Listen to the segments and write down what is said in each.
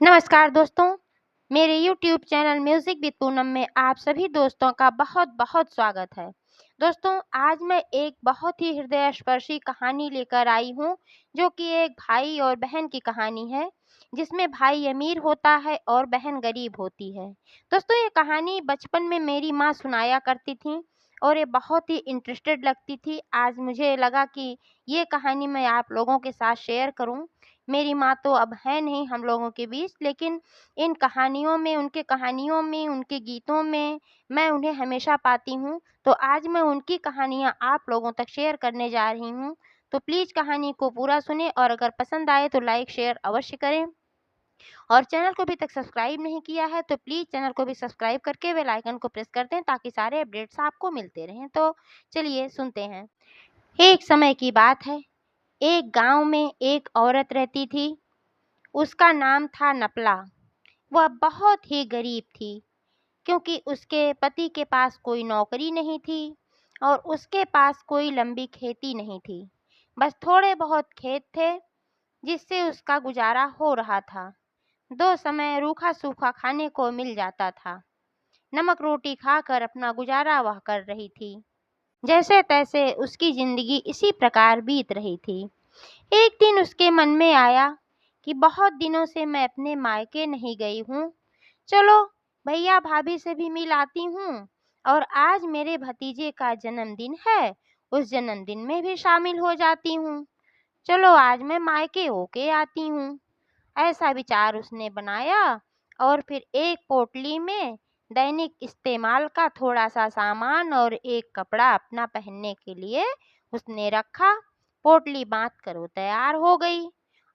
नमस्कार दोस्तों, मेरे YouTube channel music with Poonam में आप सभी दोस्तों का बहुत-बहुत स्वागत है। दोस्तों, आज मैं एक बहुत ही हृदयस्पर्शी कहानी लेकर आई हूँ, जो कि एक भाई और बहन की कहानी है, जिसमें भाई अमीर होता है और बहन गरीब होती है। दोस्तों, ये कहानी बचपन में मेरी माँ सुनाया करती थीं और ये बहुत ही इंटरेस्टेड लगती थी। आज मुझे लगा कि ये कहानी मैं आप लोगों के साथ शेयर करूँ। मेरी माँ तो अब है नहीं हम लोगों के बीच, लेकिन इन कहानियों में, उनके कहानियों में, उनके गीतों में मैं उन्हें हमेशा पाती हूँ। तो आज मैं उनकी कहानियाँ आप लोगों तक शेयर करने जा रही हूँ। तो प्लीज़ कहानी को पूरा सुनें और अगर पसंद आए तो लाइक, शेयर अवश्य करें। और चैनल को अभी तक सब्सक्राइब नहीं किया है तो प्लीज़ चैनल को भी सब्सक्राइब करके बेल आइकन को प्रेस कर दें ताकि सारे अपडेट्स आपको मिलते रहें। तो चलिए सुनते हैं। एक समय की बात है, एक गाँव में एक औरत रहती थी। उसका नाम था नपला। वह बहुत ही गरीब थी, क्योंकि उसके पति के पास कोई नौकरी नहीं थी और उसके पास कोई लंबी खेती नहीं थी। बस थोड़े बहुत खेत थे, जिससे उसका गुजारा हो रहा था। 2 समय रूखा-सूखा खाने को मिल जाता था। नमक रोटी खाकर अपना गुजारा वह कर रही थी। जैसे-तैसे उसकी ज़िंदगी इसी प्रकार बीत रही थी। एक दिन उसके मन में आया कि बहुत दिनों से मैं अपने मायके नहीं गई हूँ। चलो भैया भाभी से भी मिल आती हूँ और आज मेरे भतीजे का जन्मदिन है, उस जन्मदिन में भी शामिल हो जाती हूँ। चलो आज मैं मायके होके आती हूँ। ऐसा विचार उसने बनाया और फिर एक पोटली में दैनिक इस्तेमाल का थोड़ा-सा सामान और एक कपड़ा अपना पहनने के लिए उसने रखा। पोटली बाँधकर वो तैयार हो गई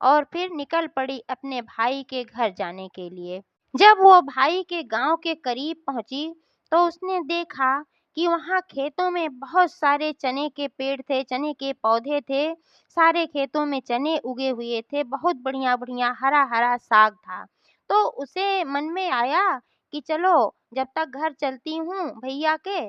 और फिर निकल पड़ी अपने भाई के घर जाने के लिए। जब वो भाई के गाँव के करीब पहुँची, तो उसने देखा कि वहाँ खेतों में बहुत सारे चने के पेड़ थे, चने के पौधे थे। सारे खेतों में चने उगे हुए थे, बहुत बढ़िया-बढ़िया हरा-हरा साग था। तो उसे मन में आया कि चलो जब तक घर चलती हूँ भैया के,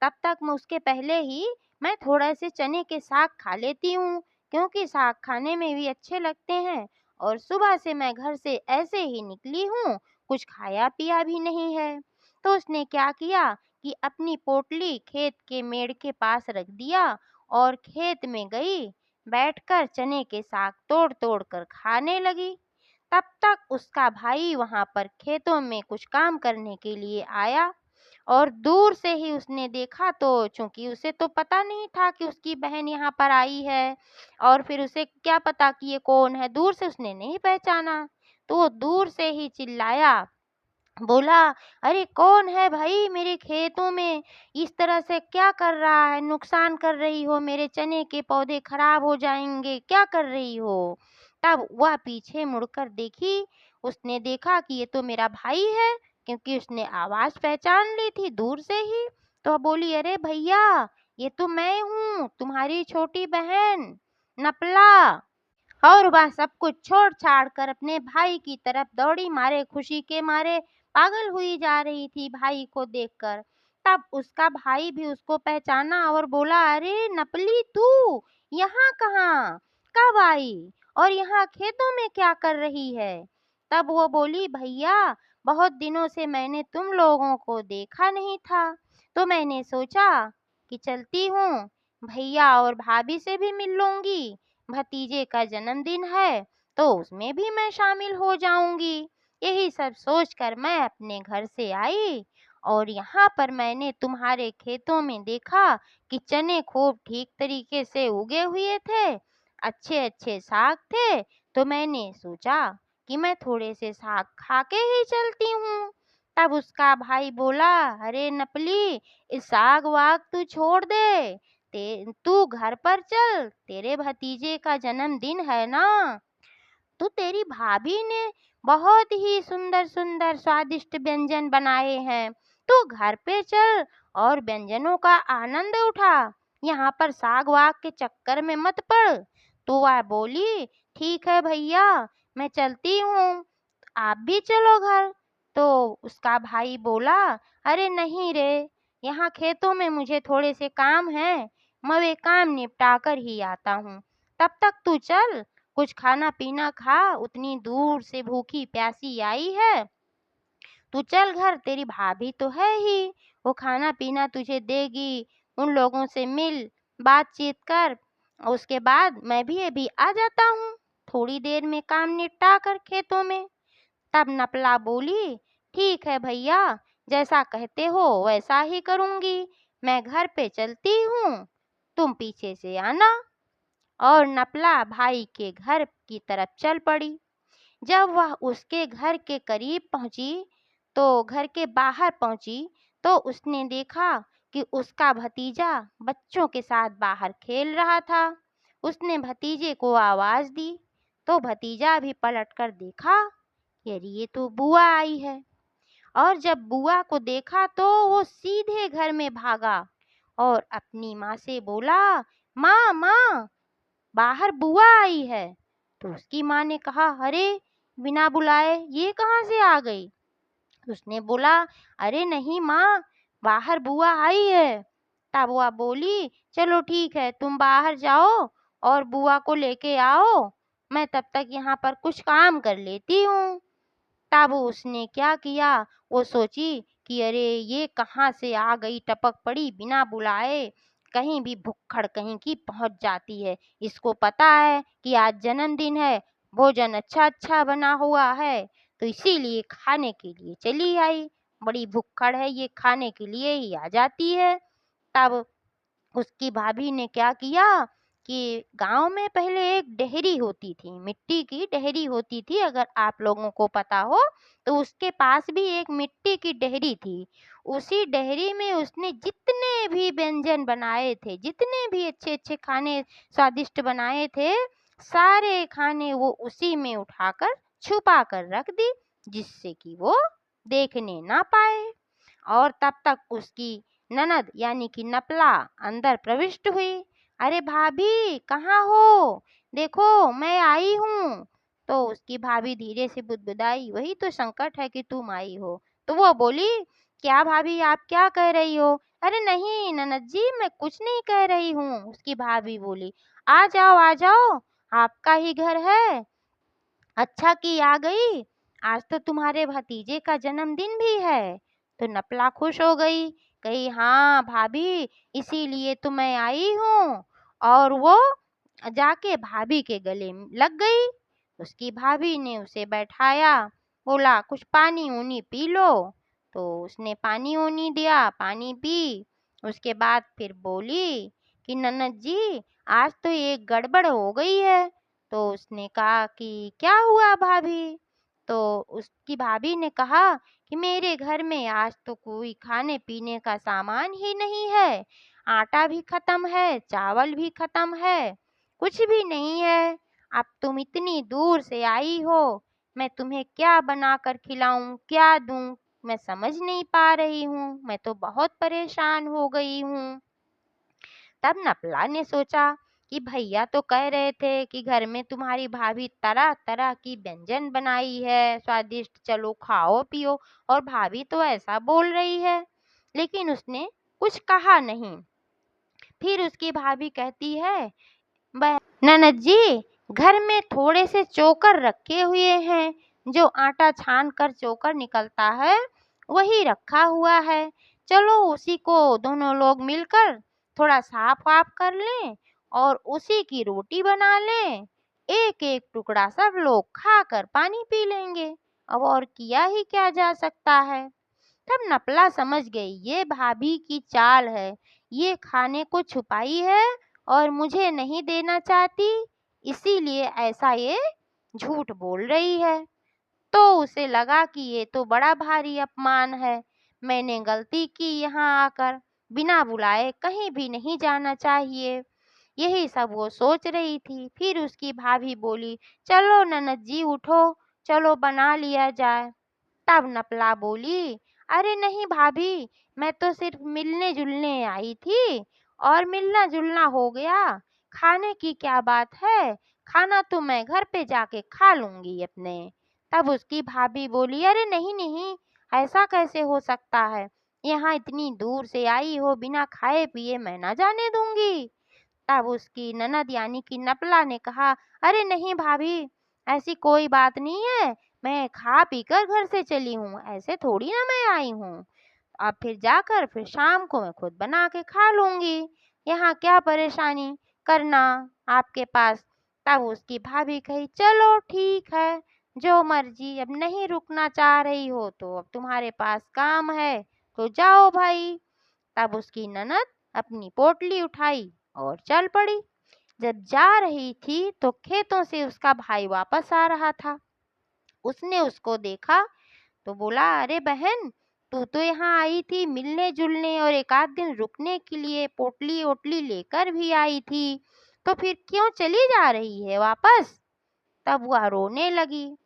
तब तक मैं उसके पहले ही मैं थोड़े से चने के साग खा लेती हूँ, क्योंकि साग खाने में भी अच्छे लगते हैं और सुबह से मैं घर से ऐसे ही निकली हूँ, कुछ खाया-पिया भी नहीं है। तो उसने क्या किया कि अपनी पोटली खेत के मेड़ के पास रख दिया और खेत में गई, बैठकर चने के साग तोड़-तोड़ कर खाने लगी। तब तक उसका भाई वहाँ पर खेतों में कुछ काम करने के लिए आया और दूर से ही उसने देखा, तो चूँकि उसे तो पता नहीं था कि उसकी बहन यहाँ पर आई है और फिर उसे क्या पता कि ये कौन है, दूर से उसने नहीं पहचाना। तो वो दूर से ही चिल्लाया, बोला, "अरे कौन है भाई मेरे खेतों में? इस तरह से क्या कर रहा है? नुकसान कर रही हो, मेरे चने के पौधे खराब हो जाएँगे, क्या कर रही हो?" तब वह पीछे मुड़कर देखी, उसने देखा कि ये तो मेरा भाई है, क्योंकि उसने आवाज़ पहचान ली थी दूर से ही। तो बोली, "अरे भैया, ये तो मैं हूँ, तुम्हारी छोटी बहन, नपला।" और वह सब कुछ छोड़-छाड़ कर अपने भाई की तरफ दौड़ी, मारे खुशी के मारे पागल हुई जा रही थी भाई को देखकर। तब उसका भाई भी उसको पहचाना और बोला, "अरे नपली तू यहाँ कहाँ? कब आई? और यहाँ खेतों में क्या कर रही है?" तब वो बोली, "भैया, बहुत दिनों से मैंने तुम लोगों को देखा नहीं था, तो मैंने सोचा कि चलती हूँ, भैया और भाभी से भी मिल लूँगी। भतीजे का जन्मदिन है तो उसमें भी मैं शामिल हो जाऊंगी। यही सब सोचकर मैं अपने घर से आई और यहाँ पर मैंने तुम्हारे खेतों में देखा कि चने खूब ठीक तरीके से उगे हुए थे, अच्छे अच्छे साग थे, तो मैंने सोचा कि मैं थोड़े से साग खा के ही चलती हूँ।" तब उसका भाई बोला, "अरे नपली, इस साग वाग तू छोड़ दे, तू घर पर चल, तेरे भतीजे का जन्मदिन है ना, तो तेरी भाभी ने बहुत ही सुंदर सुंदर स्वादिष्ट व्यंजन बनाए हैं, तू घर पे चल और व्यंजनों का आनंद उठा, यहाँ पर साग वाग के चक्कर में मत पड़।" तो वह बोली, "ठीक है भैया, मैं चलती हूँ, आप भी चलो घर।" तो उसका भाई बोला, "अरे नहीं रे, यहाँ खेतों में मुझे थोड़े से काम हैं, मैं वे काम निपटा कर ही आता हूँ, तब तक तू चल कुछ खाना पीना खा, उतनी दूर से भूखी प्यासी आई है। तू चल घर, तेरी भाभी तो है ही, वो खाना पीना तुझे देगी। उन लोगों से मिल, बातचीत कर, उसके बाद मैं भी अभी आ जाता हूँ, थोड़ी देर में काम निपटा कर खेतों में। तब नपला बोली, ठीक है भैया, जैसा कहते हो वैसा ही करूँगी, मैं घर पे चलती हूँ, तुम पीछे से आना। और नपला भाई के घर की तरफ चल पड़ी। जब वह उसके घर के करीब पहुंची, तो घर के बाहर पहुंची, तो उसने देखा कि उसका भतीजा बच्चों के साथ बाहर खेल रहा था। उसने भतीजे को आवाज दी, तो भतीजा भी पलटकर देखा कि अरे ये तो बुआ आई है। और जब बुआ को देखा तो वो सीधे घर में भागा और अपनी माँ से बोला, माँ माँ, बाहर बुआ आई है। तो उसकी माँ ने कहा, अरे बिना बुलाए ये कहाँ से आ गई? उसने बोला, अरे नहीं माँ, बाहर बुआ आई है। तब बुआ बोली, चलो ठीक है, तुम बाहर जाओ और बुआ को लेके आओ, मैं तब तक यहाँ पर कुछ काम कर लेती हूँ। तब उसने क्या किया, वो सोची कि अरे ये कहाँ से आ गई, टपक पड़ी बिना बुलाए, कहीं भी भुक्खड़ कहीं की पहुंच जाती है। इसको पता है कि आज जन्मदिन है, भोजन अच्छा अच्छा बना हुआ है, तो इसीलिए खाने के लिए चली आई। बड़ी भुक्खड़ है, ये खाने के लिए ही आ जाती है। तब उसकी भाभी ने क्या किया कि गांव में पहले एक डेहरी होती थी, मिट्टी की डेहरी होती थी, अगर आप लोगों को पता हो, तो उसके पास भी एक मिट्टी की डेहरी थी। उसी डेहरी में उसने जितने भी व्यंजन बनाए थे, जितने भी अच्छे अच्छे खाने स्वादिष्ट बनाए थे, सारे खाने वो उसी में उठाकर छुपा कर रख दी, जिससे कि वो देखने ना पाए। और तब तक उसकी ननद यानी कि नपला अंदर प्रविष्ट हुई। अरे भाभी कहाँ हो, देखो मैं आई हूँ। तो उसकी भाभी धीरे से बुदबुदाई, वही तो संकट है कि तुम आई हो। तो वो बोली, क्या भाभी आप क्या कह रही हो? अरे नहीं ननद जी, मैं कुछ नहीं कह रही हूँ। उसकी भाभी बोली, आ जाओ, आपका ही घर है, अच्छा की आ गई, आज तो तुम्हारे भतीजे का जन्मदिन भी है। तो नपला खुश हो गई, कही हाँ भाभी, इसीलिए तो मैं आई हूँ। और वो जाके भाभी के गले लग गई। उसकी भाभी ने उसे बैठाया, बोला कुछ पानी ऊनी पी लो। तो उसने पानी ऊनी दिया, पानी पी। उसके बाद फिर बोली कि ननद जी, आज तो एक गड़बड़ हो गई है। तो उसने कहा कि क्या हुआ भाभी? तो उसकी भाभी ने कहा कि मेरे घर में आज तो कोई खाने पीने का सामान ही नहीं है, आटा भी खत्म है, चावल भी खत्म है, कुछ भी नहीं है। अब तुम इतनी दूर से आई हो, मैं तुम्हें क्या बनाकर खिलाऊं, क्या दूं, मैं समझ नहीं पा रही हूँ, मैं तो बहुत परेशान हो गई हूँ। तब नपला ने सोचा कि भैया तो कह रहे थे कि घर में तुम्हारी भाभी तरह तरह की व्यंजन बनाई है स्वादिष्ट, चलो खाओ पियो, और भाभी तो ऐसा बोल रही है। लेकिन उसने कुछ कहा नहीं। फिर उसकी भाभी कहती है, ननद जी, घर में थोड़े से चोकर रखे हुए हैं, जो आटा छान कर चोकर निकलता है वही रखा हुआ है, चलो उसी को दोनों लोग मिलकर थोड़ा साफ वाफ कर लें और उसी की रोटी बना लें, एक एक टुकड़ा सब लोग खाकर पानी पी लेंगे, अब और किया ही क्या जा सकता है। तब नपला समझ गई, ये भाभी की चाल है, ये खाने को छुपाई है और मुझे नहीं देना चाहती, इसीलिए ऐसा ये झूठ बोल रही है। तो उसे लगा कि ये तो बड़ा भारी अपमान है, मैंने गलती की यहाँ आकर, बिना बुलाए कहीं भी नहीं जाना चाहिए। यही सब वो सोच रही थी। फिर उसकी भाभी बोली, चलो ननद जी उठो, चलो बना लिया जाए। तब नपला बोली, अरे नहीं भाभी, मैं तो सिर्फ मिलने जुलने आई थी और मिलना जुलना हो गया, खाने की क्या बात है, खाना तो मैं घर पे जाके खा लूंगी अपने। तब उसकी भाभी बोली, अरे नहीं नहीं, ऐसा कैसे हो सकता है, यहाँ इतनी दूर से आई हो, बिना खाए पिए मैं ना जाने दूंगी। तब उसकी ननद यानी कि नपला ने कहा, अरे नहीं भाभी, ऐसी कोई बात नहीं है, मैं खा पी कर घर से चली हूँ, ऐसे थोड़ी ना मैं आई हूँ। अब फिर जाकर फिर शाम को मैं खुद बना के खा लूँगी, यहाँ क्या परेशानी करना आपके पास। तब उसकी भाभी कही, चलो ठीक है, जो मर्जी, अब नहीं रुकना चाह रही हो तो अब तुम्हारे पास काम है तो जाओ भाई। तब उसकी ननद अपनी पोटली उठाई और चल पड़ी। जब जा रही थी तो खेतों से उसका भाई वापस आ रहा था। उसने उसको देखा तो बोला, अरे बहन, तू तो यहाँ आई थी मिलने जुलने और एक आध दिन रुकने के लिए, पोटली ओटली लेकर भी आई थी, तो फिर क्यों चली जा रही है वापस। तब वह रोने लगी।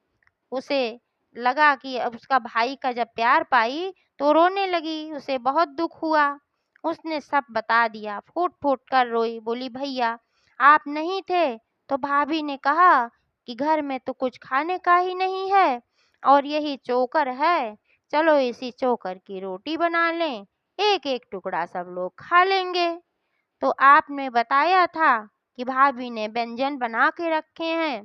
उसे लगा कि अब उसका भाई का जब प्यार पाई तो रोने लगी, उसे बहुत दुख हुआ। उसने सब बता दिया, फूट फूट कर रोई, बोली, भैया आप नहीं थे तो भाभी ने कहा कि घर में तो कुछ खाने का ही नहीं है और यही चोकर है, चलो इसी चोकर की रोटी बना लें, एक एक टुकड़ा सब लोग खा लेंगे। तो आपने बताया था कि भाभी ने व्यंजन बना के रखे हैं,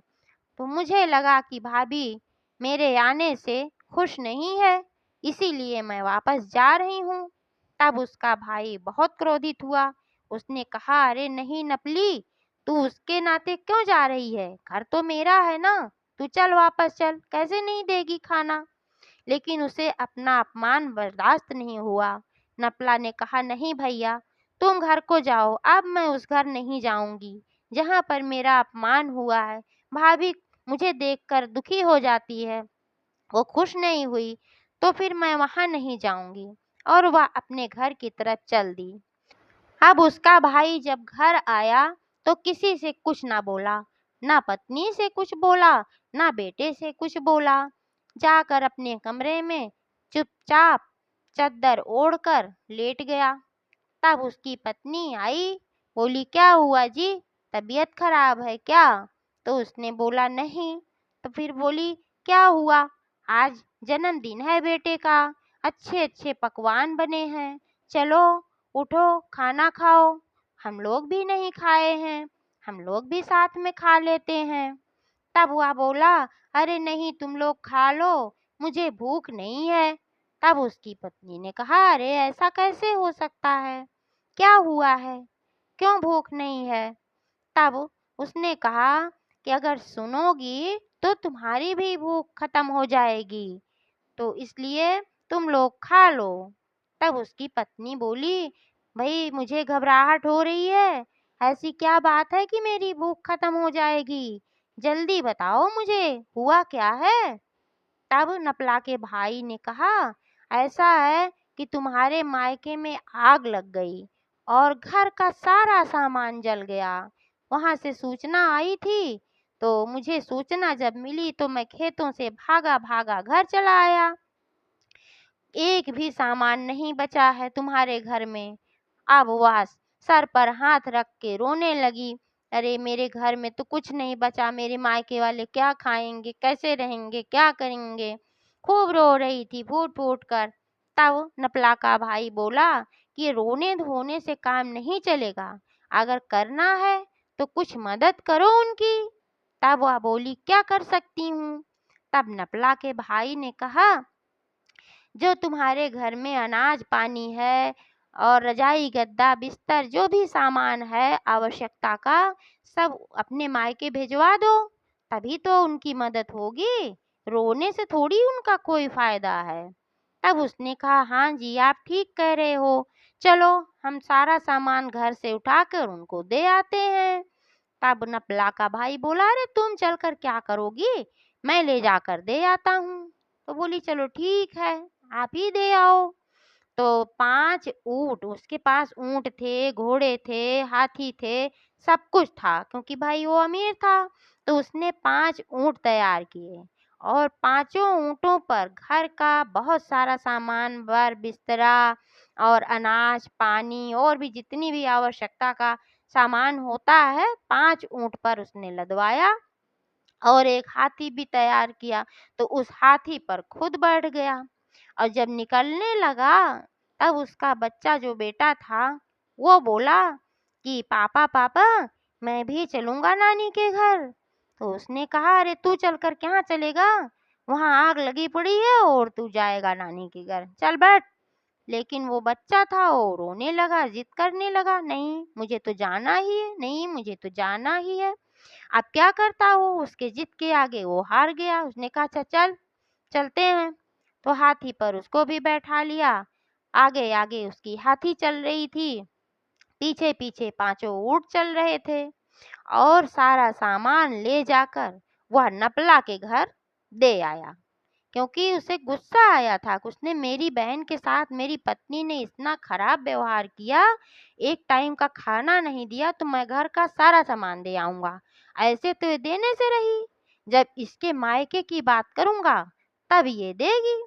तो मुझे लगा कि भाभी मेरे आने से खुश नहीं है, इसीलिए मैं वापस जा रही हूँ। तब उसका भाई बहुत क्रोधित हुआ। उसने कहा, अरे नहीं नपली, तू उसके नाते क्यों जा रही है, घर तो मेरा है ना, तू चल वापस चल, कैसे नहीं देगी खाना। लेकिन उसे अपना अपमान बर्दाश्त नहीं हुआ। नपला ने कहा, नहीं भैया, तुम घर को जाओ, अब मैं उस घर नहीं जाऊंगी जहाँ पर मेरा अपमान हुआ है। भाभी मुझे देखकर दुखी हो जाती है, वो खुश नहीं हुई, तो फिर मैं वहाँ नहीं जाऊंगी। और वह अपने घर की तरफ चल दी। अब उसका भाई जब घर आया तो किसी से कुछ ना बोला, ना पत्नी से कुछ बोला, ना बेटे से कुछ बोला। जाकर अपने कमरे में चुपचाप चद्दर ओढ़कर लेट गया। तब उसकी पत्नी आई, बोली, क्या हुआ जी, तबीयत खराब है क्या। तो उसने बोला, नहीं। तो फिर बोली, क्या हुआ, आज जन्मदिन है बेटे का, अच्छे अच्छे पकवान बने हैं, चलो उठो खाना खाओ, हम लोग भी नहीं खाए हैं, हम लोग भी साथ में खा लेते हैं। तब वह बोला, अरे नहीं, तुम लोग खा लो, मुझे भूख नहीं है। तब उसकी पत्नी ने कहा, अरे ऐसा कैसे हो सकता है, क्या हुआ है, क्यों भूख नहीं है। तब उसने कहा कि अगर सुनोगी तो तुम्हारी भी भूख खत्म हो जाएगी, तो इसलिए तुम लोग खा लो। तब उसकी पत्नी बोली, भाई मुझे घबराहट हो रही है, ऐसी क्या बात है कि मेरी भूख खत्म हो जाएगी, जल्दी बताओ मुझे, हुआ क्या है। तब नपला के भाई ने कहा, ऐसा है कि तुम्हारे मायके में आग लग गई और घर का सारा सामान जल गया। वहां से सूचना आई थी, तो मुझे सूचना जब मिली तो मैं खेतों से भागा भागा घर चला आया। एक भी सामान नहीं बचा है तुम्हारे घर में। अब वह सर पर हाथ रख के रोने लगी, अरे मेरे घर में तो कुछ नहीं बचा, मेरे मायके वाले क्या खाएंगे, कैसे रहेंगे, क्या करेंगे। खूब रो रही थी फूट फूट कर। तब नपला का भाई बोला कि ये रोने धोने से काम नहीं चलेगा, अगर करना है तो कुछ मदद करो उनकी। तब वह बोली, क्या कर सकती हूँ। तब नपला के भाई ने कहा, जो तुम्हारे घर में अनाज पानी है और रजाई गद्दा बिस्तर जो भी सामान है आवश्यकता का, सब अपने मायके भिजवा दो, तभी तो उनकी मदद होगी, रोने से थोड़ी उनका कोई फायदा है। तब उसने कहा, हाँ जी आप ठीक कह रहे हो, चलो हम सारा सामान घर से उठाकर उनको दे आते हैं। तब नपला का भाई बोला, अरे तुम चलकर क्या करोगी, मैं ले जाकर दे आता हूँ। तो बोली, चलो ठीक है, आप ही दे आओ। तो 5 ऊँट, उसके पास ऊँट थे, घोड़े थे, हाथी थे, सब कुछ था, क्योंकि भाई वो अमीर था। तो उसने 5 ऊँट तैयार किए और पाँचों ऊँटों पर घर का बहुत सारा सामान, बर बिस्तरा और अनाज पानी और भी जितनी भी आवश्यकता का सामान होता है, 5 ऊँट पर उसने लदवाया और एक हाथी भी तैयार किया। तो उस हाथी पर खुद बैठ गया और जब निकलने लगा, तब उसका बच्चा जो बेटा था वो बोला कि पापा पापा मैं भी चलूँगा नानी के घर। तो उसने कहा अरे तू चलकर कहाँ चलेगा, वहाँ आग लगी पड़ी है और तू जाएगा नानी के घर, चल बैठ। लेकिन वो बच्चा था, वो रोने लगा, जिद करने लगा, नहीं मुझे तो जाना ही है, नहीं मुझे तो जाना ही है। अब क्या करता वो, उसके जिद के आगे वो हार गया। उसने कहा अच्छा चल चलते हैं। तो हाथी पर उसको भी बैठा लिया। आगे आगे उसकी हाथी चल रही थी, पीछे पीछे पांचों ऊंट चल रहे थे और सारा सामान ले जाकर वह नपला के घर दे आया। क्योंकि उसे गुस्सा आया था कि उसने मेरी बहन के साथ मेरी पत्नी ने इतना खराब व्यवहार किया, एक टाइम का खाना नहीं दिया, तो मैं घर का सारा सामान दे आऊंगा। ऐसे तो ये देने से रही, जब इसके मायके की बात करूंगा तब ये देगी।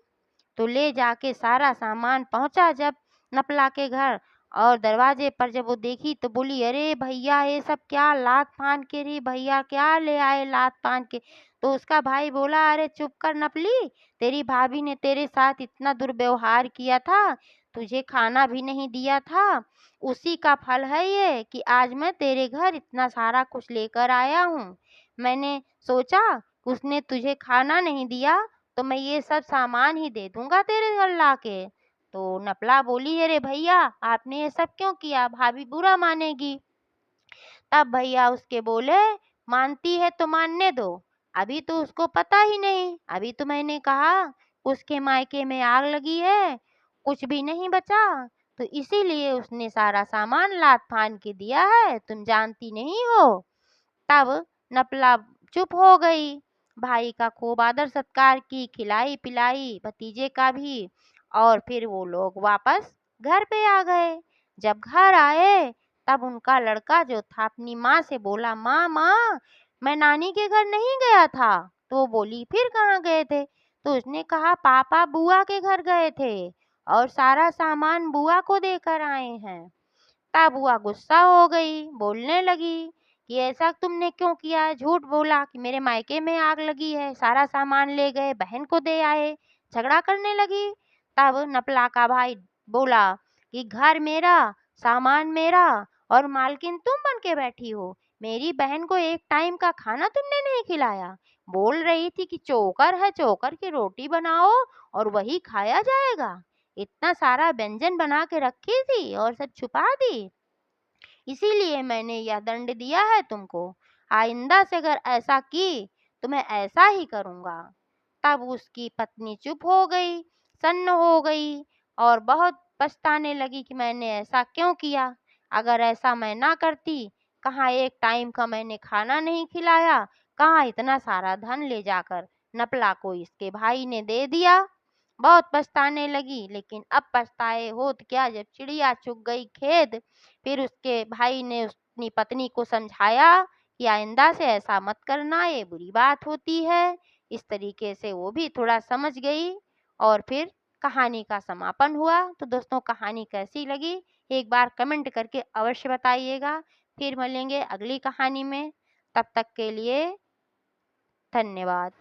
तो ले जाके सारा सामान पहुंचा जब नपला के घर, और दरवाजे पर जब वो देखी तो बोली अरे भैया ये सब क्या लात फान के, रे भैया क्या ले आए लात फान के। तो उसका भाई बोला अरे चुप कर नपली, तेरी भाभी ने तेरे साथ इतना दुर्व्यवहार किया था, तुझे खाना भी नहीं दिया था, उसी का फल है ये कि आज मैं तेरे घर इतना सारा कुछ लेकर आया हूँ। मैंने सोचा उसने तुझे खाना नहीं दिया तो मैं ये सब सामान ही दे दूंगा तेरे घर लाके। तो नपला बोली अरे भैया आपने ये सब क्यों किया, भाभी बुरा मानेगी। तब भैया उसके बोले मानती है तो मानने दो, अभी तो उसको पता ही नहीं, अभी तो मैंने कहा उसके मायके में आग लगी है, कुछ भी नहीं बचा, तो इसीलिए उसने सारा सामान लात फान के दिया है, तुम जानती नहीं हो। तब नपला चुप हो गई। भाई का खूब आदर सत्कार की, खिलाई पिलाई, भतीजे का भी। और फिर वो लोग वापस घर पे आ गए। जब घर आए तब उनका लड़का जो था अपनी माँ से बोला माँ माँ मैं नानी के घर नहीं गया था। तो वो बोली फिर कहाँ गए थे। तो उसने कहा पापा बुआ के घर गए थे और सारा सामान बुआ को देकर आए हैं। तब बुआ गुस्सा हो गई, बोलने लगी कि ऐसा तुमने क्यों किया, झूठ बोला कि मेरे मायके में आग लगी है, सारा सामान ले गए, बहन को दे आए, झगड़ा करने लगी। तब नपला का भाई बोला कि घर मेरा, सामान मेरा और मालकिन तुम बन के बैठी हो, मेरी बहन को एक टाइम का खाना तुमने नहीं खिलाया, बोल रही थी कि चोकर है, चोकर की रोटी बनाओ और वही खाया जाएगा, इतना सारा व्यंजन बना के रखी थी और सब छुपा दी, इसीलिए मैंने यह दंड दिया है तुमको, आइंदा से अगर ऐसा की तो मैं ऐसा ही करूँगा। तब उसकी पत्नी चुप हो गई, सन्न हो गई और बहुत पछताने लगी कि मैंने ऐसा क्यों किया, अगर ऐसा मैं ना करती, कहाँ एक टाइम का मैंने खाना नहीं खिलाया, कहाँ इतना सारा धन ले जाकर नपला को इसके भाई ने दे दिया। बहुत पछताने लगी, लेकिन अब पछताए होत क्या, जब चिड़िया चुग गई खेत। फिर उसके भाई ने अपनी पत्नी को समझाया कि आइंदा से ऐसा मत करना, ये बुरी बात होती है। इस तरीके से वो भी थोड़ा समझ गई और फिर कहानी का समापन हुआ। तो दोस्तों कहानी कैसी लगी एक बार कमेंट करके अवश्य बताइएगा। फिर मिलेंगे अगली कहानी में, तब तक के लिए धन्यवाद।